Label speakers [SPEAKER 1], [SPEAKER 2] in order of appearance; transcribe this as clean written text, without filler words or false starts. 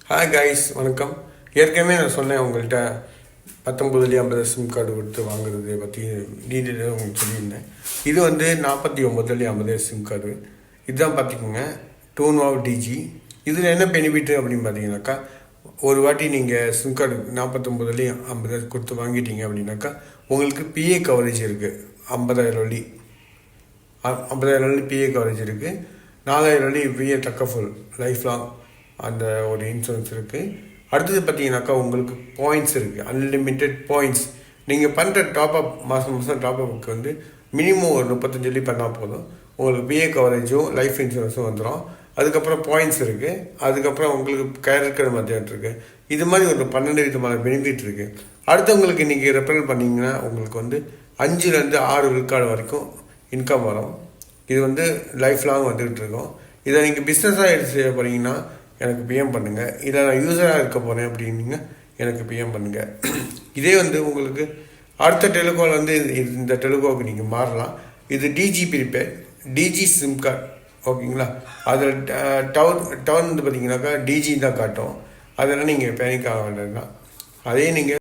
[SPEAKER 1] Hi guys, வணக்கம். ஏற்கனவே நான் சொன்னேன் உங்கள்கிட்ட 1950 சிம் கார்டு கொடுத்து வாங்குறதை பற்றி டீட்டெயிலாக உங்களுக்கு சொல்லியிருந்தேன். இது வந்து 4950 சிம் கார்டு. இதுதான் பார்த்திங்கன்னா டோன்வாவ் டிஜி. இதில் என்ன பெனிஃபிட்டு அப்படின்னு பார்த்தீங்கன்னாக்கா, ஒரு வாட்டி நீங்கள் சிம் கார்டு 4950 கொடுத்து வாங்கிட்டீங்க அப்படின்னாக்கா உங்களுக்கு பிஏ கவரேஜ் இருக்குது. 50,000 வழி 50,000 வழி பிஏ கவரேஜ் இருக்குது. 4,000 வழி பிஏ டக்கஃபுல் லைஃப் லாங் அந்த ஒரு இன்சூரன்ஸ் இருக்குது. அடுத்தது பார்த்தீங்கன்னாக்கா உங்களுக்கு பாயிண்ட்ஸ் இருக்குது, அன்லிமிட்டெட் பாயிண்ட்ஸ். நீங்கள் பண்ணுற டாப்அப் மாதம் டாப்அப்புக்கு வந்து மினிமம் ஒரு 35 வழி பண்ணால் போதும். உங்களுக்கு பிஏ கவரேஜும் லைஃப் இன்சூரன்ஸும் வந்துடும். அதுக்கப்புறம் பாயிண்ட்ஸ் இருக்குது. அதுக்கப்புறம் உங்களுக்கு கேரக்டர் மத்தியான் இருக்குது. இது மாதிரி ஒரு 12 விதமான பெனிஃபிட் இருக்குது. அடுத்தவங்களுக்கு நீங்கள் ரெஃபரல் பண்ணிங்கன்னா உங்களுக்கு வந்து 5லேருந்து 6 விழுக்காடு வரைக்கும் இன்கம் வரும். இது வந்து லைஃப் லாங் வந்துக்கிட்டு இருக்கோம். இதை நீங்கள் பிஸ்னஸாக எடுத்து செய்ய போகிறீங்கன்னா எனக்கு பிஎம் பண்ணுங்கள். இதை நான் யூஸராக இருக்க போகிறேன் அப்படின்னீங்க எனக்கு பிஎம் பண்ணுங்கள். இதே வந்து உங்களுக்கு அடுத்த டெலிகோவில் வந்து இந்த டெலிகோவுக்கு நீங்கள் மாறலாம். இது டிஜி ப்ரீபெய்ட், டிஜி சிம் கார்டு, ஓகேங்களா? அதில் டவுன் வந்து பார்த்தீங்கன்னாக்கா டிஜி தான் காட்டும். அதெல்லாம் நீங்கள் பேனிக் ஆக வேண்டாம். அதே நீங்கள்